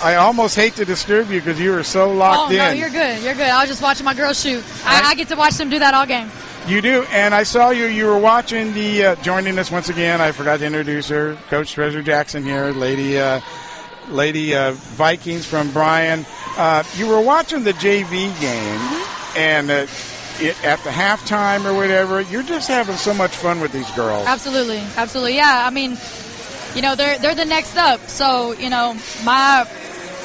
I almost hate to disturb you because you were so locked in. Oh, no, you're good. You're good. I was just watching my girls shoot. I get to watch them do that all game. You do, and I saw you were watching joining us once again. I forgot to introduce her, Coach Treasure Jackson here, Lady Vikings from Bryan. You were watching the JV game, and at the halftime or whatever, you're just having so much fun with these girls. Absolutely. Yeah, I mean, they're the next up. So,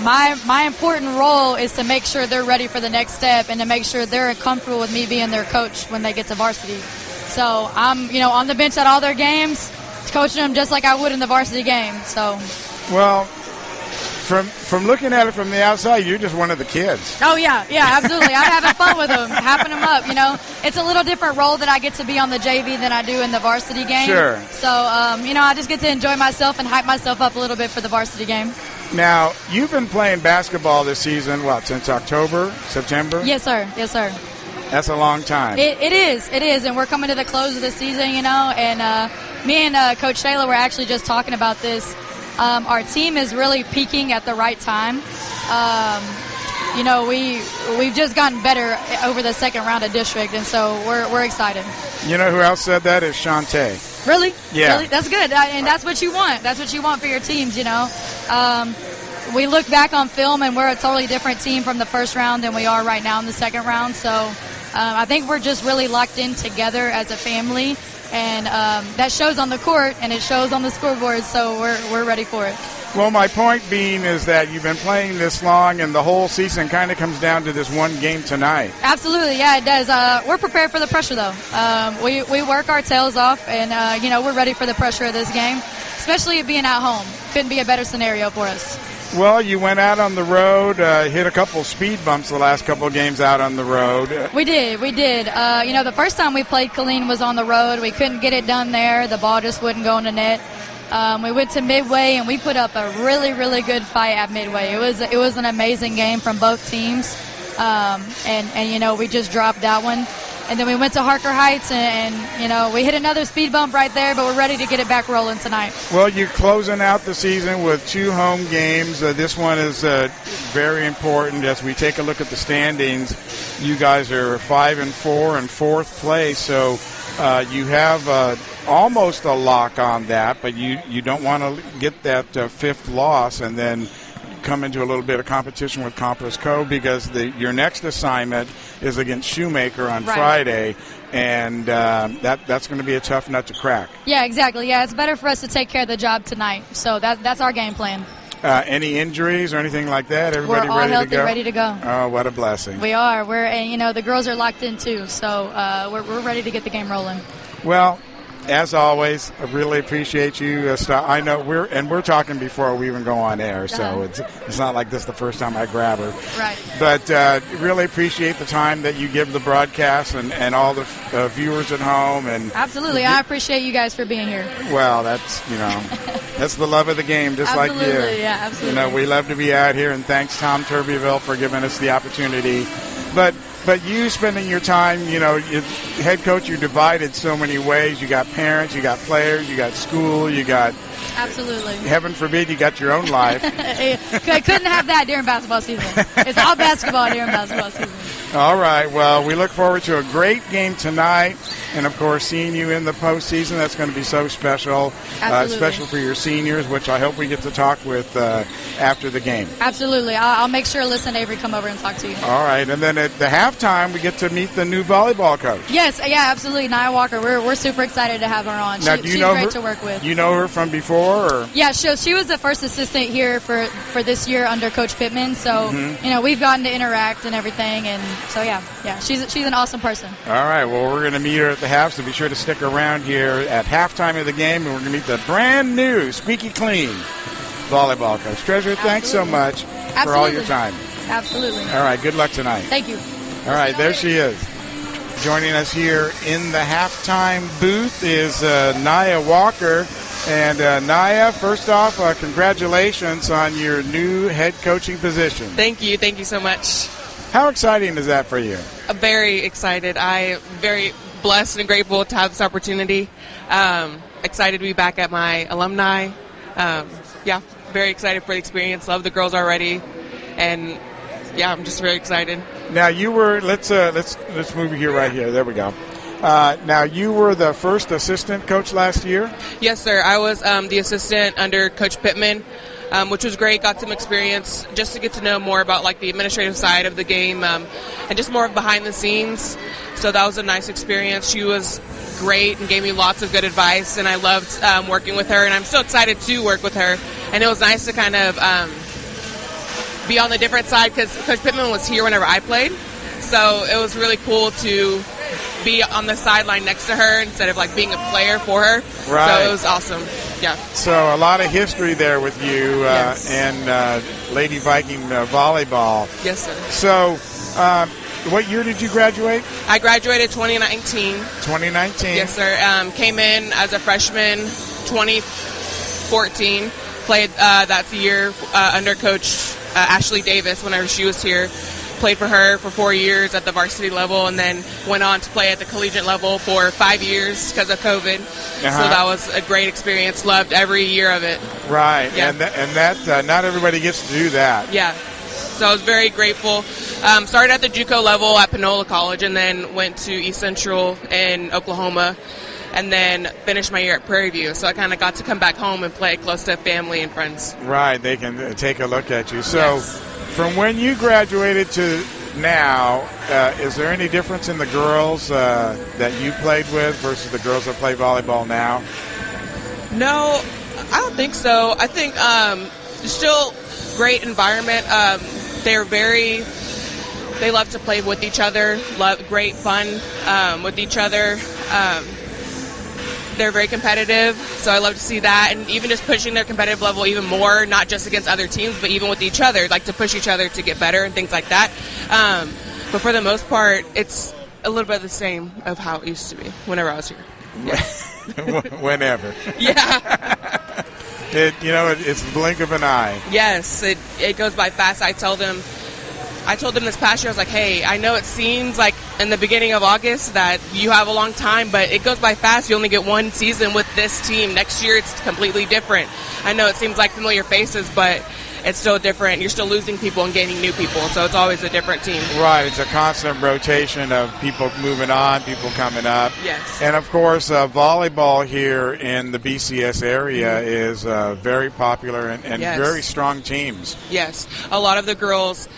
my important role is to make sure they're ready for the next step and to make sure they're comfortable with me being their coach when they get to varsity. So I'm, on the bench at all their games, coaching them just like I would in the varsity game. So. Well, from looking at it from the outside, you're just one of the kids. Oh, yeah, absolutely. I'm having fun with them, happing them up, It's a little different role that I get to be on the JV than I do in the varsity game. Sure. So, I just get to enjoy myself and hype myself up a little bit for the varsity game. Now, you've been playing basketball this season, since October, September? Yes, sir. That's a long time. It is, and we're coming to the close of the season, and me and Coach Shayla were actually just talking about this. Our team is really peaking at the right time. We've just gotten better over the second round of district, and so we're excited. You know who else said that is Shantae. Really? Yeah. Really? That's good, and that's what you want. That's what you want for your teams, We look back on film, and we're a totally different team from the first round than we are right now in the second round. So I think we're just really locked in together as a family. And that shows on the court, and it shows on the scoreboard, so we're ready for it. Well, my point being is that you've been playing this long, and the whole season kind of comes down to this one game tonight. Absolutely, yeah, it does. We're prepared for the pressure, though. We work our tails off, and, we're ready for the pressure of this game, especially it being at home. Couldn't be a better scenario for us. Well, you went out on the road, hit a couple speed bumps the last couple of games out on the road. We did. The first time we played Killeen was on the road. We couldn't get it done there. The ball just wouldn't go in the net. We went to Midway, and we put up a really, really good fight at Midway. It was an amazing game from both teams, and we just dropped that one. And then we went to Harker Heights, and we hit another speed bump right there, but we're ready to get it back rolling tonight. Well, you're closing out the season with 2 home games. This one is very important. As we take a look at the standings, you guys are 5-4 in 4th place, so you have almost a lock on that, but you don't want to get that 5th loss and then come into a little bit of competition with Compass Co. because your next assignment is against Shoemaker on Friday, and that's going to be a tough nut to crack. Yeah, exactly. Yeah, it's better for us to take care of the job tonight, so that's our game plan. Any injuries or anything like that? Everybody we're all ready healthy, to go? ready to go. Oh, what a blessing. We are. The girls are locked in too, so we're ready to get the game rolling. Well, as always, I really appreciate you. I know we're talking before we even go on air, so it's not like this the first time I grab her. Right. But really appreciate the time that you give the broadcast and all the viewers at home. And absolutely, I appreciate you guys for being here. Well, that's that's the love of the game, just absolutely, like you. Yeah, absolutely. We love to be out here, and thanks Tom Turbyville for giving us the opportunity. But you spending your time, head coach, you're divided so many ways. You got parents, you got players, you got school, you got... Absolutely. Heaven forbid you got your own life. I couldn't have that during basketball season. It's all basketball during basketball season. All right. Well, we look forward to a great game tonight. And, of course, seeing you in the postseason, that's going to be so special. Special for your seniors, which I hope we get to talk with after the game. Absolutely. I'll make sure Alyssa and Avery come over and talk to you. All right. And then at the halftime, we get to meet the new volleyball coach. Yes. Yeah, absolutely. Nyah Walker. We're super excited to have her on. Now, she's great to work with. You know her from before? Or? Yeah, she was the first assistant here for this year under Coach Pittman. So, we've gotten to interact and everything. And so, yeah, she's an awesome person. All right. Well, we're going to meet her at the half, so be sure to stick around here at halftime of the game, and we're going to meet the brand new squeaky clean volleyball coach. Treasure, thanks so much for all your time. Absolutely. All right. Good luck tonight. Thank you. All right. There she is. Joining us here in the halftime booth is Nyah Walker. And Nyah, first off, congratulations on your new head coaching position. Thank you. Thank you so much. How exciting is that for you? Very excited. I am very blessed and grateful to have this opportunity. Excited to be back at my alumni. very excited for the experience. Love the girls already, and yeah, I'm just very excited. Now you were let's move here right here. There we go. Now you were the first assistant coach last year. Yes, sir. I was the assistant under Coach Pittman, which was great. Got some experience just to get to know more about like the administrative side of the game and just more of behind the scenes. So that was a nice experience. She was great and gave me lots of good advice, and I loved working with her. And I'm so excited to work with her. And it was nice to kind of be on the different side because Coach Pittman was here whenever I played. So it was really cool to be on the sideline next to her instead of like being a player for her. Right. So it was awesome. Yeah. So a lot of history there with you Yes. and Lady Viking volleyball. Yes, sir. So what year did you graduate? I graduated 2019. 2019. Yes, sir. Came in as a freshman 2014. Played that year under Coach Ashley Davis whenever she was here. Played for her for 4 years at the varsity level, and then went on to play at the collegiate level for 5 years because of COVID. So that was a great experience. Loved every year of it. Right. Yeah. And that not everybody gets to do that. Yeah. So I was very grateful. Started at the JUCO level at Panola College, and then went to East Central in Oklahoma, and then finished my year at Prairie View. So I kind of got to come back home and play close to family and friends. Right. They can take a look at you. So Yes. from when you graduated to now, is there any difference in the girls that you played with versus the girls that play volleyball now? No, I don't think so. I think still great environment. They love to play with each other, great fun with each other. They're very competitive, so I love to see that, and even just pushing their competitive level even more, not just against other teams, but even with each other, like to push each other to get better and things like that. But for the most part, it's a little bit of the same of how it used to be whenever I was here. Whenever. Yeah. It's the blink of an eye. Yes, it goes by fast. I told them this past year, I was like, hey, I know it seems like in the beginning of August that you have a long time, but it goes by fast. You only get one season with this team. Next year, it's completely different. I know it seems like familiar faces, but it's still different. You're still losing people and gaining new people, so it's always a different team. Right. It's a constant rotation of people moving on, people coming up. Yes. And, of course, volleyball here in the BCS area is very popular and Yes. very strong teams. Yes. A lot of the girls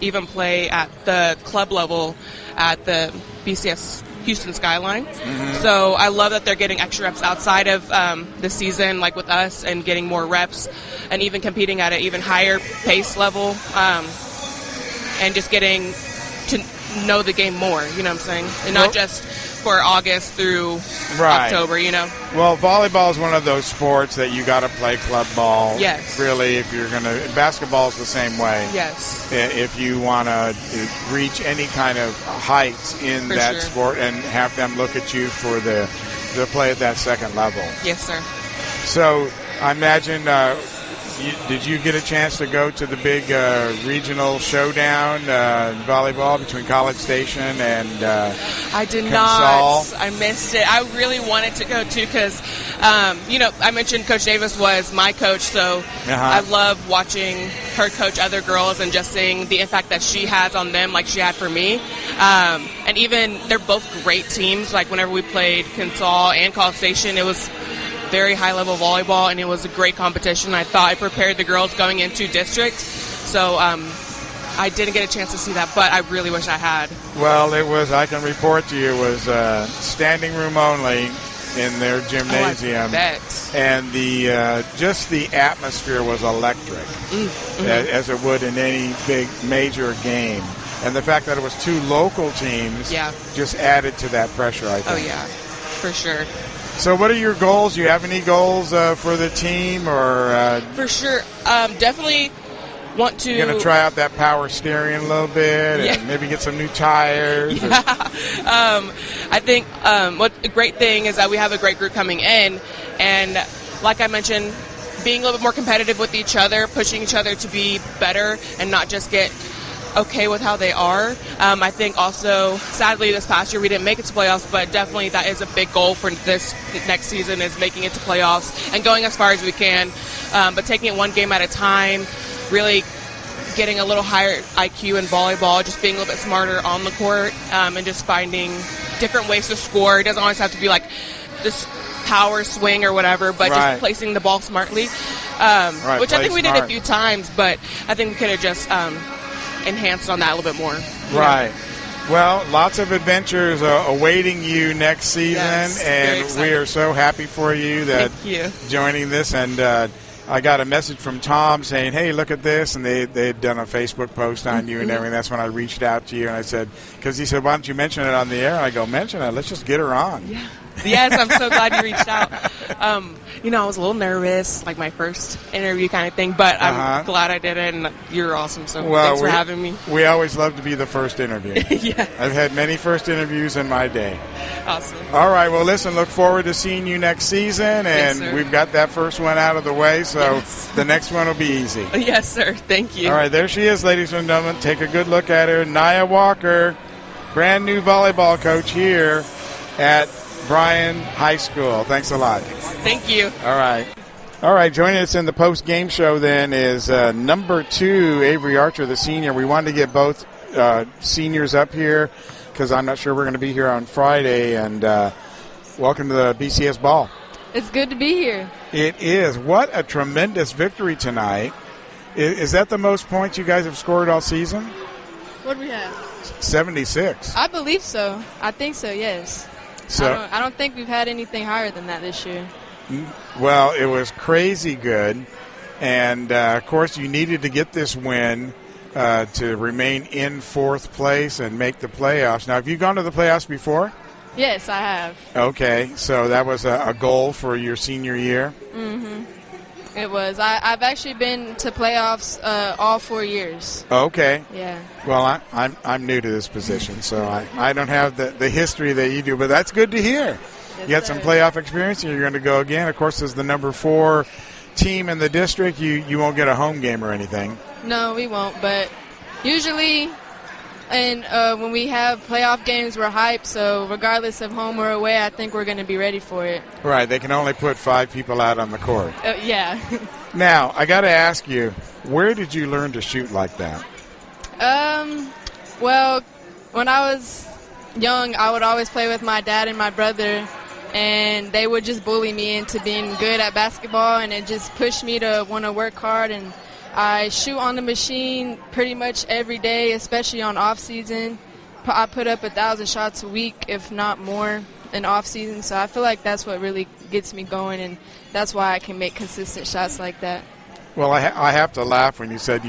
even play at the club level at the BCS Houston Skyline. Mm-hmm. So I love that they're getting extra reps outside of the season, like with us, and getting more reps and even competing at an even higher pace level and just getting to know the game more, you know what I'm saying? And not just for August through October, you know? Well, volleyball is one of those sports that you got to play club ball. Yes. Really, if you're going to. Basketball is the same way. Yes. If you want to reach any kind of heights in that sure. sport and have them look at you for the play at that second level. Yes, sir. So I imagine, did you get a chance to go to the big regional showdown in volleyball between College Station and I did Consol? not. I missed it. I really wanted to go too because, I mentioned Coach Davis was my coach, so I love watching her coach other girls and just seeing the impact that she has on them like she had for me. And even they're both great teams. Like whenever we played Consol and College Station, it was very high-level volleyball, and it was a great competition. I thought I prepared the girls going into district, so I didn't get a chance to see that, but I really wish I had. Well, I can report to you, it was standing room only in their gymnasium. Oh, I bet. And just the atmosphere was electric, as it would in any big major game. And the fact that it was two local teams just added to that pressure, I think. Oh, yeah, for sure. So what are your goals? Do you have any goals for the team? Or For sure. Definitely want to... You're going to try out that power steering a little bit and maybe get some new tires? Yeah. I think what the great thing is that we have a great group coming in. And like I mentioned, being a little bit more competitive with each other, pushing each other to be better and not just get okay with how they are. I think also, sadly, this past year we didn't make it to playoffs, but definitely that is a big goal for this next season is making it to playoffs and going as far as we can, but taking it one game at a time, really getting a little higher IQ in volleyball, just being a little bit smarter on the court, and just finding different ways to score. It doesn't always have to be like this power swing or whatever, but just placing the ball smartly, which I think we did a few times, but I think we could have just enhanced on that a little bit more. Right. Well, lots of adventures awaiting you next season, and we are so happy for you that joining this. And I got a message from Tom saying, hey, look at this, and they had done a Facebook post on you and everything. That's when I reached out to you, and I said, because he said, why don't you mention it on the air? And I go, mention it. Let's just get her on. Yeah. Yes, I'm so glad you reached out. I was a little nervous, like my first interview kind of thing, but I'm glad I did it, and you're awesome, so thanks for having me. We always love to be the first interview. Yeah. I've had many first interviews in my day. Awesome. All right, well, listen, look forward to seeing you next season, and we've got that first one out of the way, so the next one will be easy. Yes, sir. Thank you. All right, there she is, ladies and gentlemen. Take a good look at her. Nyah Walker, brand new volleyball coach here at Bryan High School. Thanks a lot. Thank you. All right, joining us in the post-game show then is number 2, Avery Archer, the senior. We wanted to get both seniors up here because I'm not sure we're going to be here on Friday. And welcome to the BCS Ball. It's good to be here. It is. What a tremendous victory tonight. Is that the most points you guys have scored all season? What do we have? 76. I believe so. I think so, yes. So I don't think we've had anything higher than that this year. Well, it was crazy good. And, of course, you needed to get this win to remain in 4th place and make the playoffs. Now, have you gone to the playoffs before? Yes, I have. Okay, so that was a goal for your senior year? Mm-hmm. It was. I've actually been to playoffs all 4 years. Okay. Yeah. Well, I'm new to this position, so I don't have the history that you do, but that's good to hear. Yes, you got some playoff experience, and you're going to go again. Of course, as the number 4 team in the district, you won't get a home game or anything. No, we won't, but usually when we have playoff games, we're hyped, so regardless of home or away, I think we're going to be ready for it. Right, they can only put 5 people out on the court. Yeah. Now, I got to ask you, where did you learn to shoot like that? Well, when I was young, I would always play with my dad and my brother, and they would just bully me into being good at basketball, and it just pushed me to want to work hard. And I shoot on the machine pretty much every day, especially on off season. I put up 1,000 shots a week, if not more, in off season. So I feel like that's what really gets me going, and that's why I can make consistent shots like that. Well, I have to laugh when you said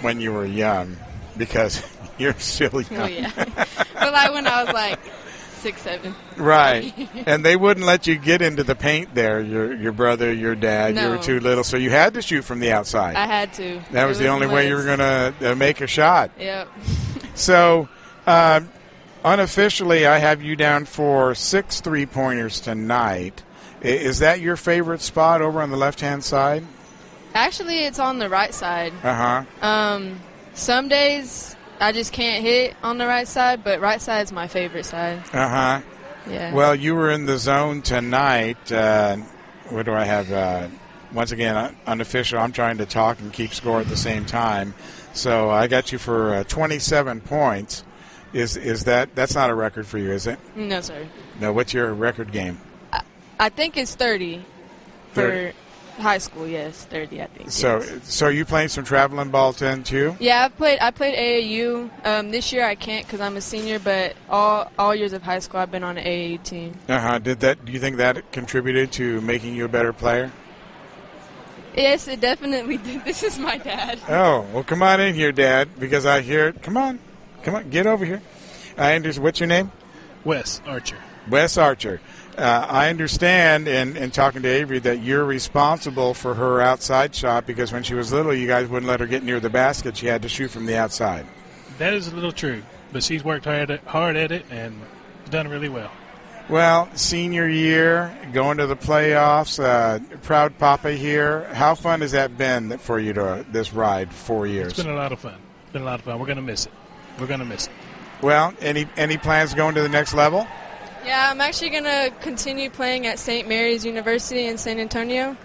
when you were young, because you're still young. Oh yeah, but like when I was like 6, 7. Right. And they wouldn't let you get into the paint there, your brother, your dad. No. You were too little, so you had to shoot from the outside. I had to. That was the only way you were going to make a shot. Yep. So, unofficially, I have you down for 6 3-pointers tonight. Is that your favorite spot over on the left-hand side? Actually, it's on the right side. Uh-huh. Some days I just can't hit on the right side, but right side is my favorite side. Uh-huh. Yeah. Well, you were in the zone tonight. What do I have? Once again, unofficial. I'm trying to talk and keep score at the same time. So I got you for 27 points. Is that's not a record for you, is it? No, sir. No, what's your record game? I think it's 30 for high school, yes, 30, I think. So, yes. So are you playing some traveling ball then too? Yeah, I played AAU. This year I can't because I'm a senior, but all years of high school I've been on an AAU team. Do you think that contributed to making you a better player? Yes, it definitely did. This is my dad. Oh, well, come on in here, Dad, because I hear. Come on, get over here. What's your name? Wes Archer. Wes Archer. I understand in talking to Avery that you're responsible for her outside shot because when she was little, you guys wouldn't let her get near the basket. She had to shoot from the outside. That is a little true, but she's worked hard at it and done really well. Well, senior year, going to the playoffs, proud papa here. How fun has that been for you this ride, 4 years? It's been a lot of fun. been a lot of fun. We're going to miss it. We're going to miss it. Well, any plans going to the next level? Yeah, I'm actually going to continue playing at St. Mary's University in San Antonio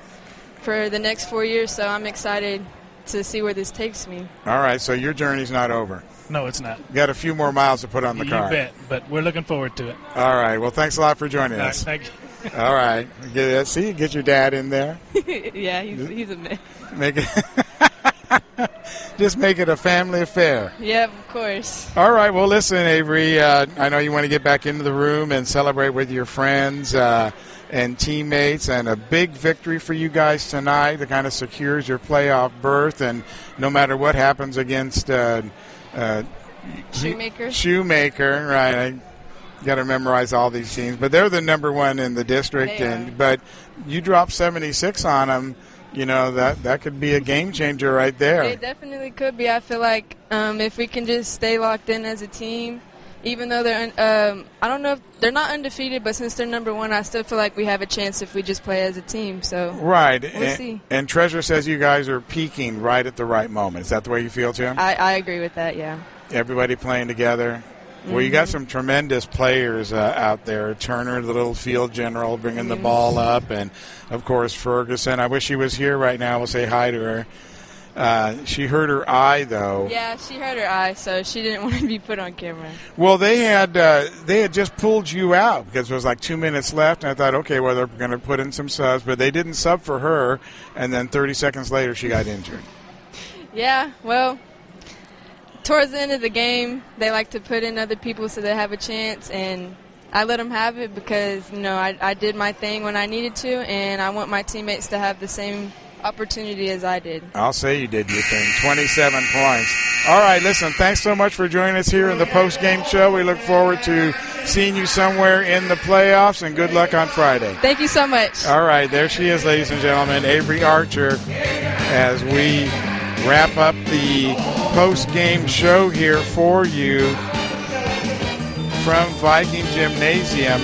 for the next 4 years, so I'm excited to see where this takes me. All right, so your journey's not over. No, it's not. You got a few more miles to put on the car. You bet, but we're looking forward to it. All right, well, thanks a lot for joining All right, us. thank you. All right. See, get your dad in there. Yeah, he's a man. Make it just make it a family affair. Yeah, of course. All right. Well, listen, Avery, I know you want to get back into the room and celebrate with your friends and teammates, and a big victory for you guys tonight that kind of secures your playoff berth. And no matter what happens against Shoemaker, right? I got to memorize all these teams, but they're the number one in the district. But you drop 76 on them. You know, that could be a game changer right there. It definitely could be. I feel like if we can just stay locked in as a team, even though they're, I don't know if they're not undefeated, but since they're number one, I still feel like we have a chance if we just play as a team. So right, we'll see. And Treasure says you guys are peaking right at the right moment. Is that the way you feel, Tim? I agree with that. Yeah. Everybody playing together. Well, you got some tremendous players out there. Turner, the little field general, bringing the ball up. And, of course, Ferguson. I wish she was here right now. We'll say hi to her. She hurt her eye, though. Yeah, she hurt her eye, so she didn't want to be put on camera. Well, they had just pulled you out because there was like 2 minutes left. And I thought, okay, well, they're going to put in some subs. But they didn't sub for her. And then 30 seconds later, she got injured. Yeah, well, towards the end of the game, they like to put in other people so they have a chance, and I let them have it because, you know, I did my thing when I needed to, and I want my teammates to have the same opportunity as I did. I'll say you did your thing. 27 points. All right, listen, thanks so much for joining us here in the post-game show. We look forward to seeing you somewhere in the playoffs, and good luck on Friday. Thank you so much. All right, there she is, ladies and gentlemen, Avery Archer, as we wrap up the post-game show here for you from Viking Gymnasium.